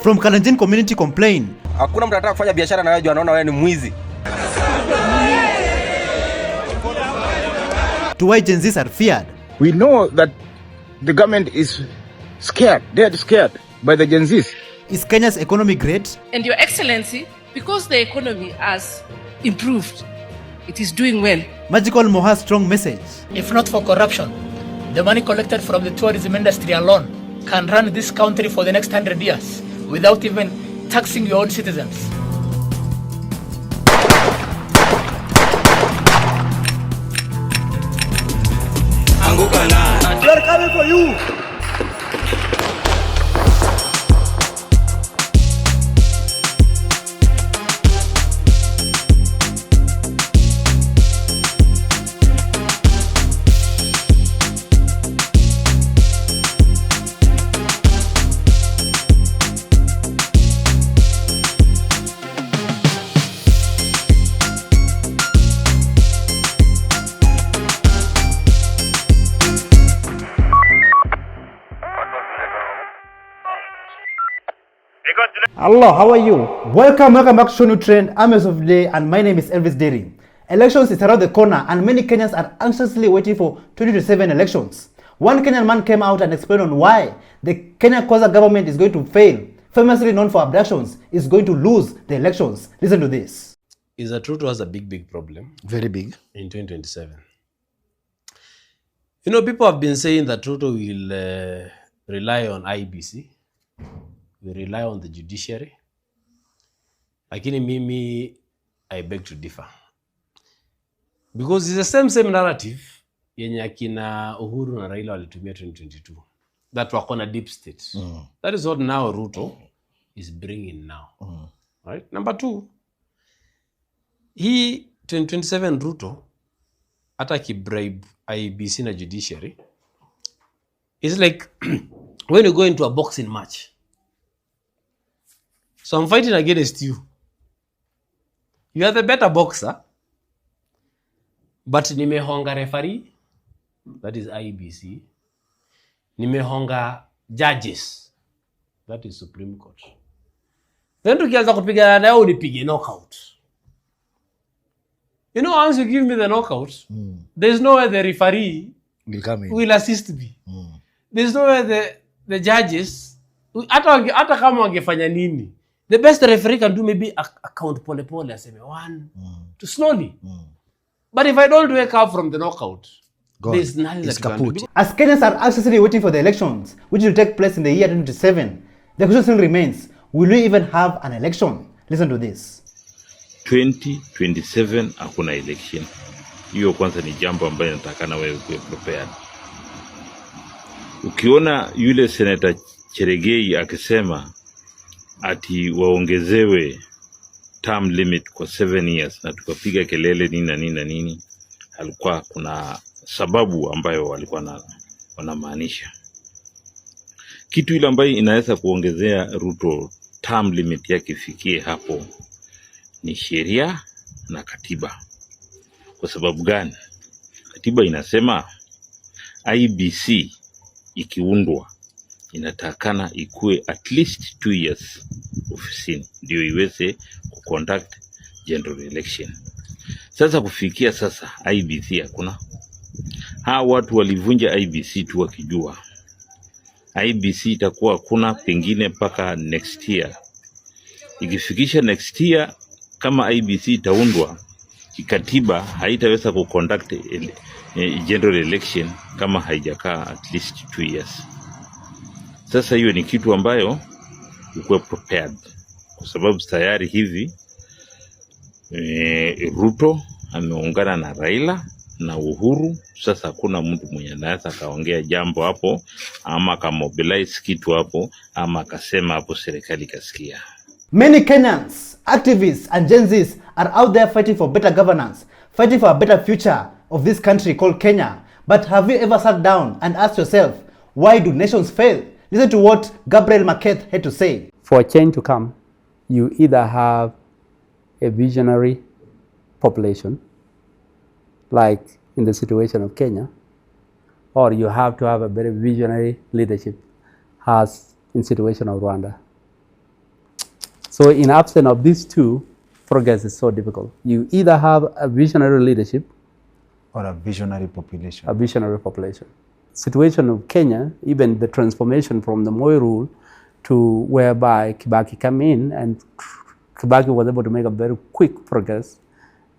From Kalenjin community complain. Hakuna mtu anataka kufanya biashara na wewe juu anaona wewe ni mwizi. To why GenZs are feared. We know that the government is scared. They are scared by the GenZs. Is Kenya's economy great? And Your Excellency, because the economy has improved, it is doing well. Magical Moha's strong message. If not for corruption, the money collected from the tourism industry alone can run this country for the next 100 years without even taxing your own citizens. We are coming for you. Hello, how are you? Welcome back to ShowNewTrend. I'm your of the day and my name is Elvis Derry. Elections is around the corner and many Kenyans are anxiously waiting for 2027 elections. One Kenyan man came out and explained on why the Kenya Kwanza government is going to fail. Famously known for abductions, is going to lose the elections. Listen to this. Is that Ruto has a big problem. Very big. In 2027. You know, people have been saying that Ruto will rely on IBC. We rely on the judiciary. Lakini mimi, I beg to differ. Because it's the same narrative yenye akina Uhuru na Raila walitumia 2022. That wakona deep state. That is what now Ruto is bringing now. Right? Number two, he 2027 Ruto hata kibribe IBC na judiciary. It's like when you go into a boxing match. So I'm fighting against you. You are the better boxer. But nimehonga referee, that is IBC. Nimehonga judges, that is Supreme Court. Then tukianza kupigana na wewe unipige knockout. You know, once you give me the knockout, there's no way the referee will assist me. There's no way the judges, hata kama wangefanya nini, the best referee can do maybe a count pole aseme 1, to slowly. But if I don't wake up from the knockout, there's nothing that can do. As Kenyans are anxiously waiting for the elections, which will take place in the year 2027, the question still remains, will we even have an election? Listen to this. 2027 hakuna election. Hiyo kwanza ni jambo ambayo natakana wewe kuwe prepared. Ukiona yule Senator Cherengei akisema ati waongezewe term limit kwa 7 years na tukapiga kelele nini, alikuwa kuna sababu ambayo walikuwa wanamaanisha. Kitu ile ambayo inaweza kuongezea Ruto term limit yake ifikie hapo ni sheria na katiba. Kwa sababu gani? Katiba inasema IBC ikiundwa inatakana ikue at least 2 years ofisini ndio iweze kuconduct general election. Sasa kufikia sasa IBC hakuna. Hawa watu walivunja IBC tu wakijua IBC itakuwa hakuna pengine mpaka next year. Ikifikisha next year, kama IBC itaundwa, kikatiba haitaweza kuconduct general election kama haijakaa at least 2 years. Sasa hiyo ni kitu ambayo ukuwe prepared. Kwa sababu tayari hivi Ruto ameungana na Raila na Uhuru. Sasa hakuna mtu mwenye anaweza kaongea jambo hapo ama kamobilize kitu hapo ama akasema hapo serikali kasikia. Many Kenyans, activists and GenZs are out there fighting for better governance, fighting for a better future of this country called Kenya. But have you ever sat down and asked yourself, why do nations fail? Listen to what Gabriel Marquette had to say. For a change to come, you either have a visionary population, like in the situation of Kenya, or you have to have a very visionary leadership, as in the situation of Rwanda. So in absence of these two, progress is so difficult. You either have a visionary leadership or a visionary population. A visionary population. Situation of Kenya, even the transformation from the Moi rule to whereby Kibaki came in, and Kibaki was able to make a very quick progress.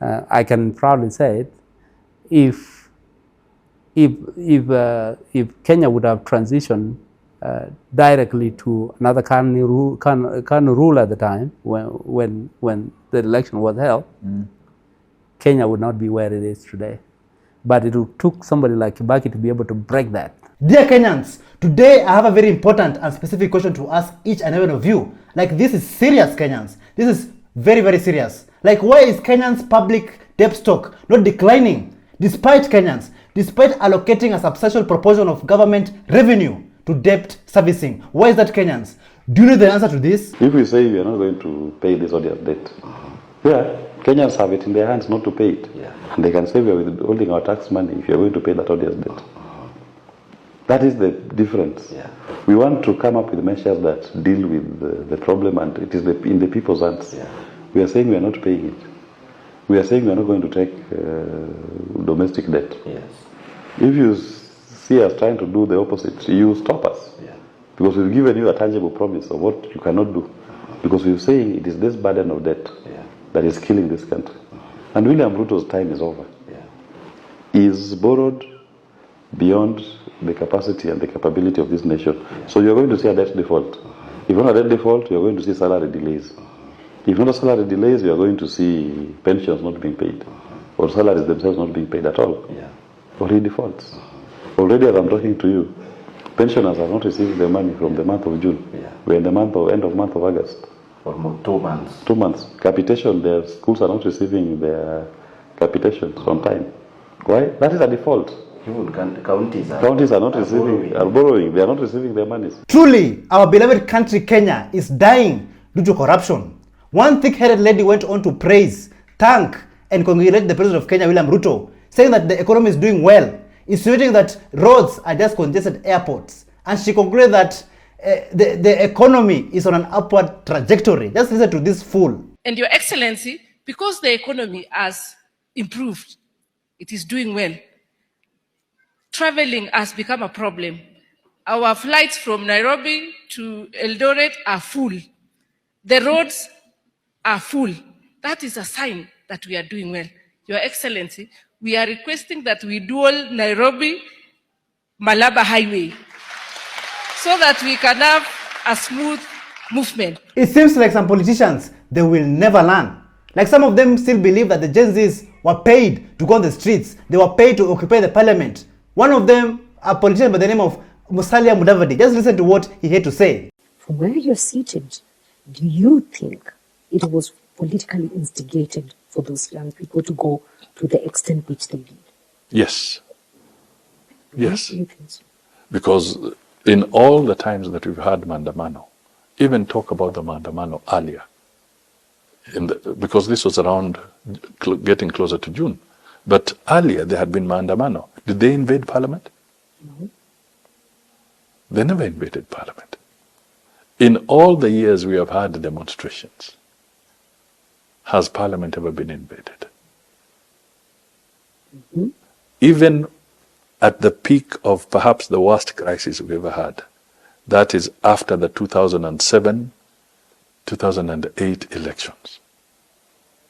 I can proudly say it. If Kenya would have transitioned directly to another Kanu rule at the time when the election was held, Kenya would not be where it is today. But it took somebody like Kibaki to be able to break that. Dear Kenyans, today I have a very important and specific question to ask each and every one of you. Like, this is serious, Kenyans. This is very, very serious. Like, why is Kenyans' public debt stock not declining despite allocating a substantial proportion of government revenue to debt servicing? Why is that, Kenyans? Do you know the answer to this? If we say we are not going to pay this odious debt, Kenyans have it in their hands not to pay it. And they can say we are withholding our tax money if you are going to pay that odious debt. That is the difference. We want to come up with measures that deal with the problem, and it is in the people's hands. We are saying we are not paying it. We are saying we are not going to take domestic debt. If you see us trying to do the opposite, you stop us. Because we've given you a tangible promise of what you cannot do. Because we're saying it is this burden of debt that is killing this country. And William Ruto's time is over. He's borrowed beyond the capacity and the capability of this nation. So you're going to see a debt default. If not a debt default, you're going to see salary delays. If not a salary delays, you're going to see pensions not being paid, or salaries themselves not being paid at all. Or he defaults. Already as I'm talking to you, pensioners are not receiving their money from the month of June. We're in the end of month of August. Almost 2 months. 2 months. Capitation, their schools are not receiving their capitation on time. Why? That is a default. Even counties are not receiving, are borrowing. They are not receiving their monies. Truly, our beloved country Kenya is dying due to corruption. One thick-headed lady went on to praise, thank, and congratulate the President of Kenya, William Ruto, saying that the economy is doing well, insinuating that roads are just congested airports. And she concluded that the economy is on an upward trajectory. Just listen to this fool. And Your Excellency, because the economy has improved, it is doing well. Traveling has become a problem. Our flights from Nairobi to Eldoret are full. The roads are full. That is a sign that we are doing well. Your Excellency, we are requesting that we dual Nairobi-Malaba highway so that we can have a smooth movement. It seems like some politicians, they will never learn. Like, some of them still believe that the Gen Zs were paid to go on the streets. They were paid to occupy the parliament. One of them, a politician by the name of Musalia Mudavadi. Just listen to what he had to say. From where you're seated, do you think it was politically instigated for those young people to go to the extent which they did? Yes. Yes. Why do you think so? Because in all the times that we've had Mandamano, even talk about the Mandamano earlier, because this was around getting closer to June. But earlier there had been Mandamano. Did they invade Parliament? No. They never invaded Parliament. In all the years we have had demonstrations, has Parliament ever been invaded? Even at the peak of perhaps the worst crisis we ever had, that is after the 2007-2008 elections,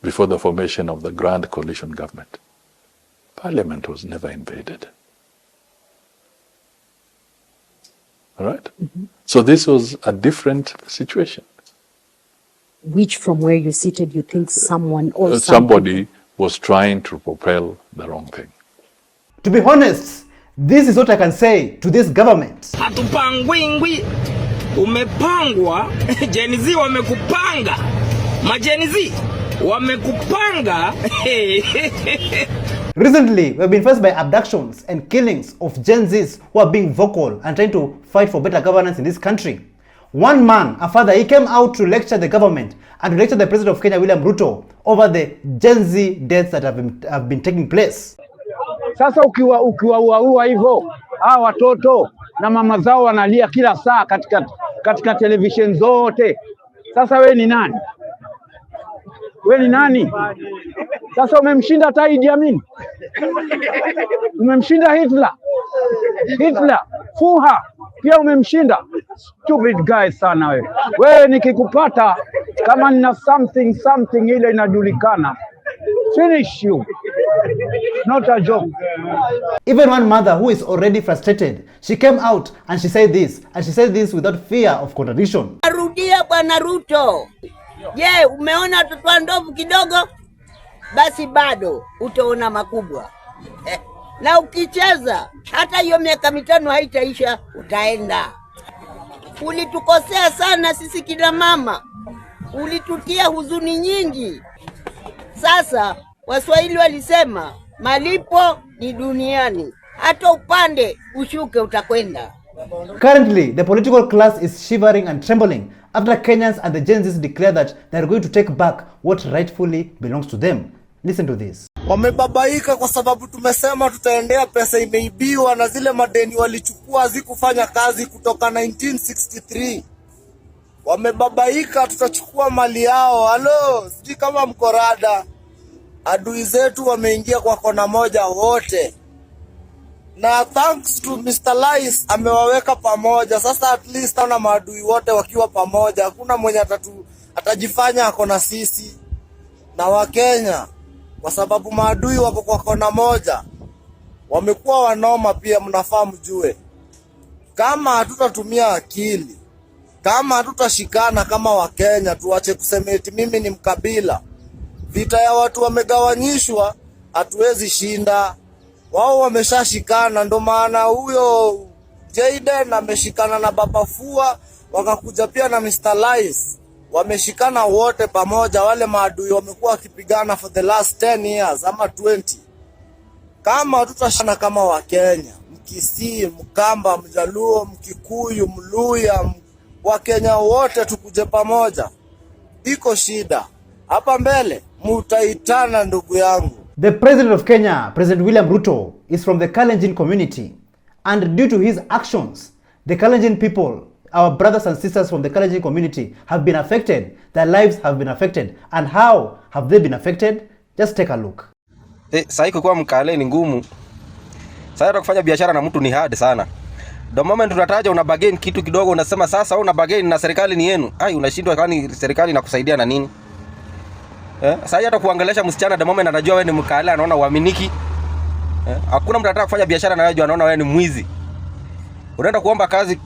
before the formation of the Grand Coalition government, Parliament was never invaded. All right? So this was a different situation. Which, from where you're seated, you think someone or somebody was trying to propel the wrong thing. To be honest, this is what I can say to this government. Hatupangwingwi, umepangwa, GenZ wamekupanga, GenZ wamekupanga. Recently, we have been faced by abductions and killings of Gen Zs who are being vocal and trying to fight for better governance in this country. One man, a father, he came out to lecture the government and to lecture the President of Kenya, William Ruto, over the Gen Z deaths that have been taking place. Sasa ukiwaua hivyo, hawa watoto na mama zao wanalia kila saa katika television zote. Sasa we ni nani? We ni nani? Sasa umemshinda hata Idi Amin, umemshinda Hitler, Fuha pia umemshinda. Stupid guy sana wewe. Wewe nikikupata kama nina something ile inajulikana, finish you. Not a joke. Even one mother who is already frustrated, she came out and she said this, and she said this without fear of contradiction. Narudia Bwana Ruto. Je, umeona watoto wa ndovu kidogo? Basi bado utaona makubwa. Na ukicheza hata hiyo miaka 5 haitaisha, utaenda. Ulitukosea sana sisi kina mama. Ulitutia huzuni nyingi. Sasa Waswahili walisema malipo ni duniani. Hata upande ushuke utakwenda. Currently, the political class is shivering and trembling after Kenyans and the GenZs declare that they are going to take back what rightfully belongs to them. Listen to this. Wamebabaika kwa sababu tumesema tutaendea pesa imeibiwa na zile madeni walichukua hazikufanya kazi kutoka 1963. Wamebabaika, tutachukua mali yao. Halo, sijui kama mkorada. Adui zetu wameingia kwa kona moja wote. Na thanks to Mr. Lice amewaweka pamoja. Sasa at least ana maadui wote wakiwa pamoja. Hakuna mwenye atajifanya ako na sisi na Wakenya, kwa sababu maadui wako kwa kona moja. Wamekuwa wanoma pia, mnafaa mjue. Kama hatutatumia akili, kama hatutashikana kama Wakenya, tuache kusema eti mimi ni mkabila. Vita ya watu wamegawanyishwa, hatuwezi shinda. Wao wameshashikana, ndo maana huyo Jaden ameshikana na Baba Fua, wakakuja pia na Mr. Lice. Wameshikana wote pamoja. Wale maadui wamekuwa wakipigana for the last 10 years ama 20. Kama hatutashana kama Wakenya, Mkisii, Mkamba, Mjaluo, Mkikuyu, Mluya, Wakenya wote tukuje pamoja, iko shida. Hapa mbele mutaitana ndugu yangu. The president of Kenya, President William Ruto, is from the Kalenjin community, and due to his actions, the Kalenjin people, our brothers and sisters from the Kalenjin community, have been affected. Their lives have been affected. And how have they been affected? Just take a look. Sasa kwa Mkale ni ngumu. Sasa kufanya biashara na mtu ni hard sana. The moment unataja una bargain kitu kidogo, unasema sasa una bargain na serikali ni yenu. Unashindwa, kwani serikali inakusaidia na nini? Sasa hata kuangelesha msichana the moment anajua wewe ni Mkale, anaona uaminiki. Hakuna mtu anataka kufanya biashara na wewe, anaona wewe ni mwizi. Unaenda kuomba kazi,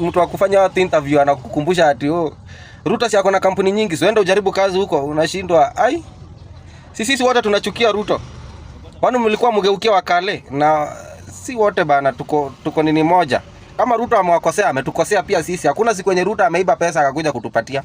mtu akufanya interview anakukumbusha ati Ruto si ako na kampuni nyingi, so enda ujaribu kazi huko, unashindwa. Sisi wote tunachukia Ruto. Kwani mlikuwa mgeukia Wakale? Na si wote bana, tuko nini moja. Kama Ruto amewakosea, ametukosea pia sisi. Hakuna siku yenye Ruto ameiba pesa akakuja kutupatia.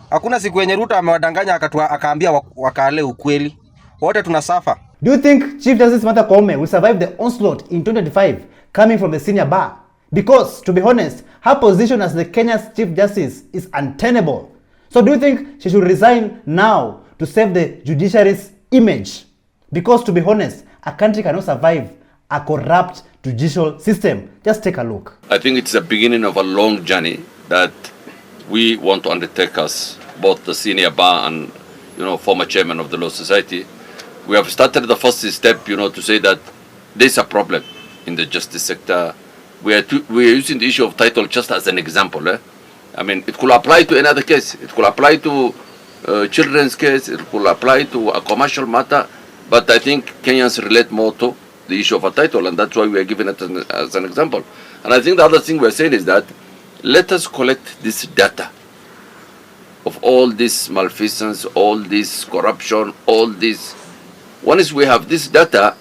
Hakuna siku yenye Ruto amewadanganya akaambia Wakale ukweli. Wote tunasafa. Do you think Chief Justice Martha Koome will survive the onslaught in 2025 coming from the senior bar? Because, to be honest, her position as the Kenya's Chief Justice is untenable. So do you think she should resign now to save the judiciary's image? Because, to be honest, a country cannot survive a corrupt judicial system. Just take a look. I think it's the beginning of a long journey that we want to undertake as both the senior bar and, former chairman of the Law Society. We have started the first step, to say that there's a problem in the justice sector. We are using the issue of title just as an example. I mean, it could apply to another case. It could apply to children's case. It could apply to a commercial matter. But I think Kenyans relate more to the issue of a title, and that's why we are giving it as an example. And I think the other thing we're saying is that let us collect this data of all this malfeasance, all this corruption, all this. Once we have this data,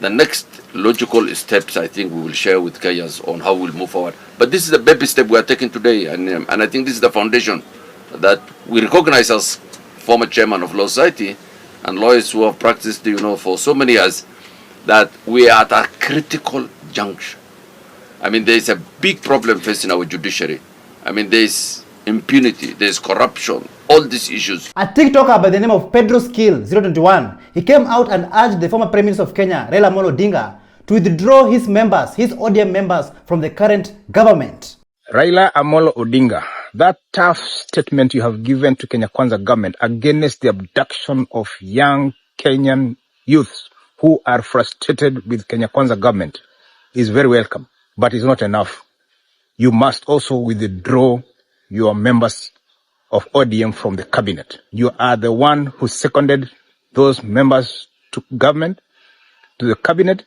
the next logical steps, I think, we will share with Kenyans on how we'll move forward. But this is the baby step we are taking today, and I think this is the foundation that we recognize as former chairman of Law Society and lawyers who have practiced, for so many years, that we are at a critical juncture. I mean, there is a big problem facing our judiciary. I mean, there is impunity, there is corruption, all these issues. A TikToker by the name of Pedro Skill 021, he came out and urged the former Prime Minister of Kenya, Raila Amolo Odinga, to withdraw his ODM members from the current government. Raila Amolo Odinga that tough statement you have given to Kenya Kwanza government against the abduction of young Kenyan youths who are frustrated with Kenya Kwanza government is very welcome, but it's not enough. You must also withdraw your members of ODM from the cabinet. You are the one who seconded those members to government, to the cabinet,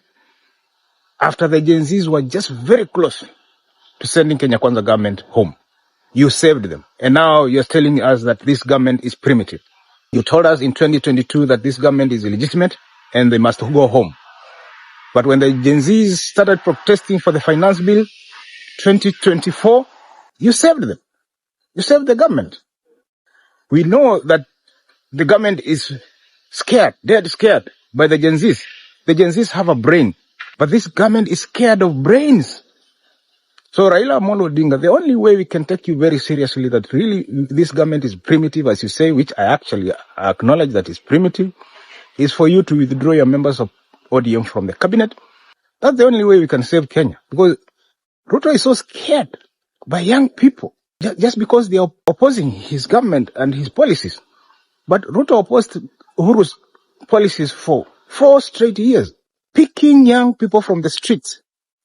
after the GenZs were just very close to sending Kenya Kwanza government home. You saved them. And now you're telling us that this government is primitive. You told us in 2022 that this government is illegitimate and they must go home. But when the GenZs started protesting for the finance bill 2024, you saved them. You saved the government. We know that the government is scared, dead scared by the GenZs. The GenZs have a brain, but this government is scared of brains. So Raila Amolo Odinga, the only way we can take you very seriously that really this government is primitive, as you say, which I actually acknowledge that is primitive, is for you to withdraw your members of ODM from the cabinet. That's the only way we can save Kenya. Because Ruto is so scared by young people just because they are opposing his government and his policies. But Ruto opposed Uhuru's policies for 4 straight years, picking young people from the streets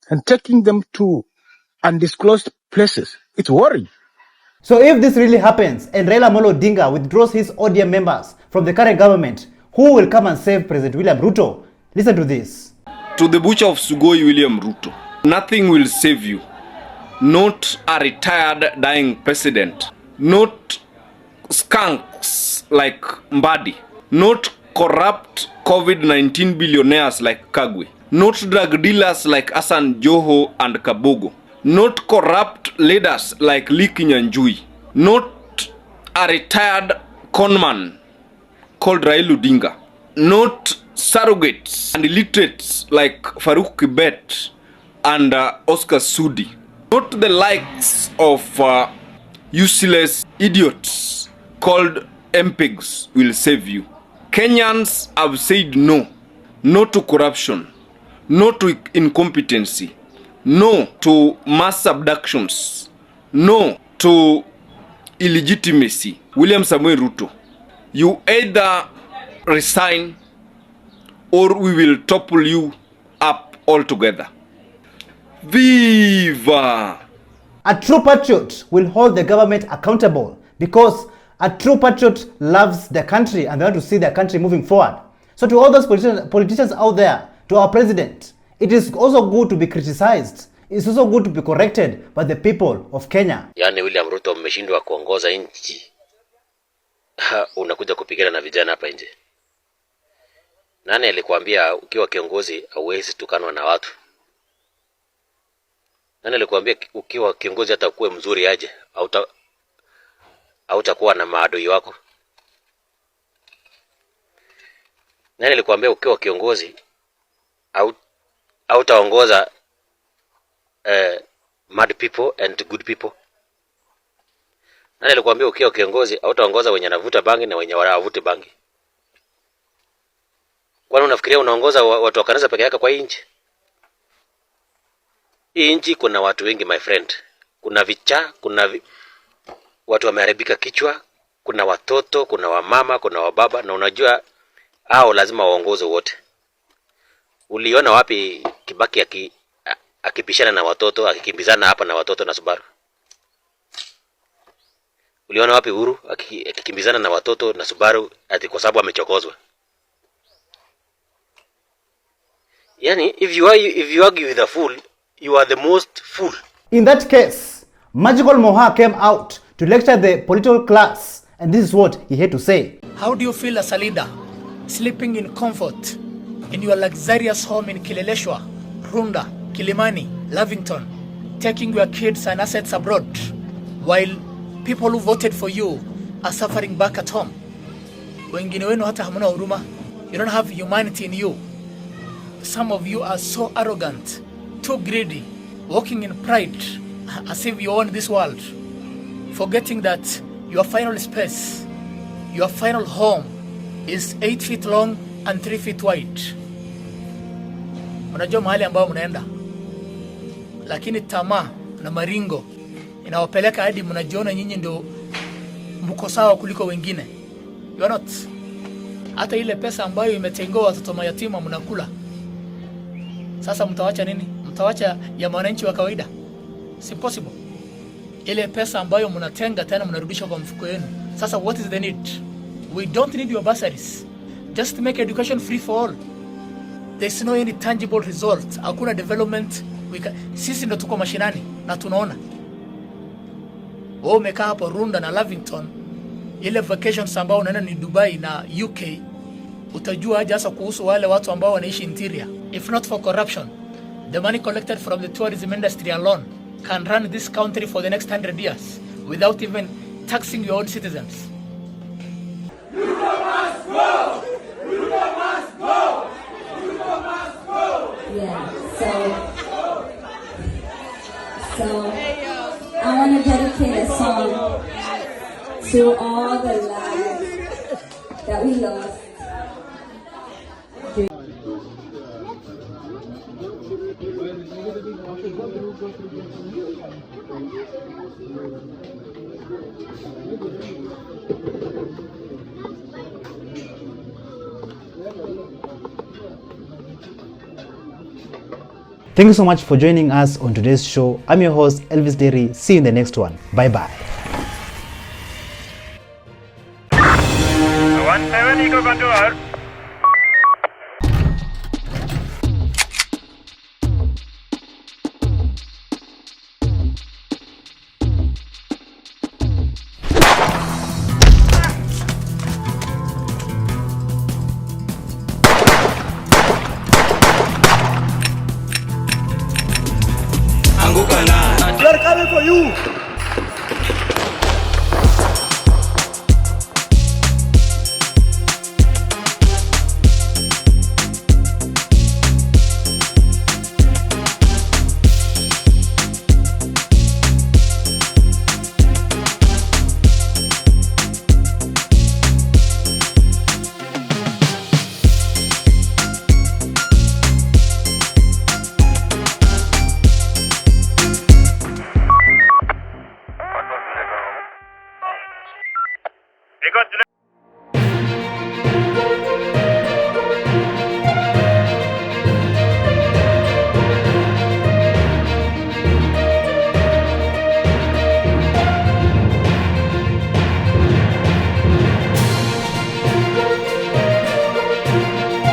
and taking them to undisclosed places. It's worrying. So if this really happens and Raila Amolo Odinga withdraws his ODM members from the current government, who will come and save President William Ruto? Listen to this. To the butcher of Sugoi, William Ruto, nothing will save you. Not a retired dying president. Not skunks like Mbadi. Not corrupt COVID-19 billionaires like Kagwe. Not drug dealers like Hassan Joho and Kabogo. Not corrupt leaders like Lee Kinyanjui. Not a retired conman called Raila Odinga. Not surrogates and illiterates like Farouk Kibet and Oscar Sudi. Not the likes of useless idiots called MPEGs will save you. Kenyans have said no. No to corruption. No to incompetency. No to mass abductions. No to illegitimacy. William Samuel Ruto, you either resign or we will topple you up altogether. Viva! A true patriot will hold the government accountable because a true patriot loves the country and they want to see the country moving forward. So to all those politicians out there, to our president, it is also good to be criticized. It's also good to be corrected by the people of Kenya. Yani William Ruto mmeshindwa kuongoza nchi. Unakuja kupigana na vijana hapa nje. Nani alikwambia ukiwa kiongozi hauwezi tukanwa na watu? Nani alikwambia ukiwa kiongozi hata kuwe mzuri aje hautakuwa na maadui wako? Nani alikwambia ukiwa kiongozi hautaongoza mad people and good people? Nani alikwambia ukiwa kiongozi hautaongoza wenye wanavuta bangi na wenye hawavuti bangi? Kwani unafikiria unaongoza watu wa kanisa peke yake kwa hii nchi? Hii nchi kuna watu wengi my friend. Kuna vichaa, watu wameharibika kichwa, kuna watoto, kuna wamama, kuna wababa, na unajua hao lazima waongoze wote. Uliona wapi Kibaki akipishana na watoto, akikimbizana hapa na watoto na Subaru? Uliona wapi Uhuru akikimbizana na watoto na Subaru ati kwa sababu amechokozwa? Yani if you argue with a fool, you are the most fool. In that case, Magical Moha came out to lecture the political class, and this is what he had to say. How do you feel as a leader, sleeping in comfort in your luxurious home in Kileleshwa, Runda, Kilimani, Lavington, taking your kids and assets abroad, while people who voted for you are suffering back at home? Wengine wenu hata hamuna huruma. You don't have humanity in you. Some of you are so arrogant, too greedy, walking in pride as if you own this world, forgetting that your final space, your final home is 8 feet long and 3 feet wide. Unajua mahali ambao mnaenda, lakini tamaa na maringo inawapeleka hadi mnajiona nyinyi ndio mko sawa kuliko wengine. You are not. Hata ile pesa ambayo imetengewa watoto mayatima mnakula. Sasa mtawacha nini? Mtawacha ya mwananchi wa kawaida? It's impossible. Ile pesa ambayo mnatenga tena mnarudisha kwa mfuko wenu. Sasa what is the need? We don't need your bursaries. Just make education free for all. There's no any tangible result. Hakuna development. Sisi ndo tuko mashinani na tunaona. Wewe umekaa hapo Runda na Lavington, ile vacations ambao unaenda ni Dubai na UK, utajua aje hasa kuhusu wale watu ambao wanaishi interior. If not for corruption, the money collected from the tourism industry alone can run this country for the next 100 years without even taxing your own citizens. Ruto must go! Ruto must go! Ruto must go! Yeah, so I want to dedicate a song to all the lives that we lost. Thank you so much for joining us on today's show. I'm your host, Elvis Derry. See you in the next one. Bye-bye. 17 Eagle Control.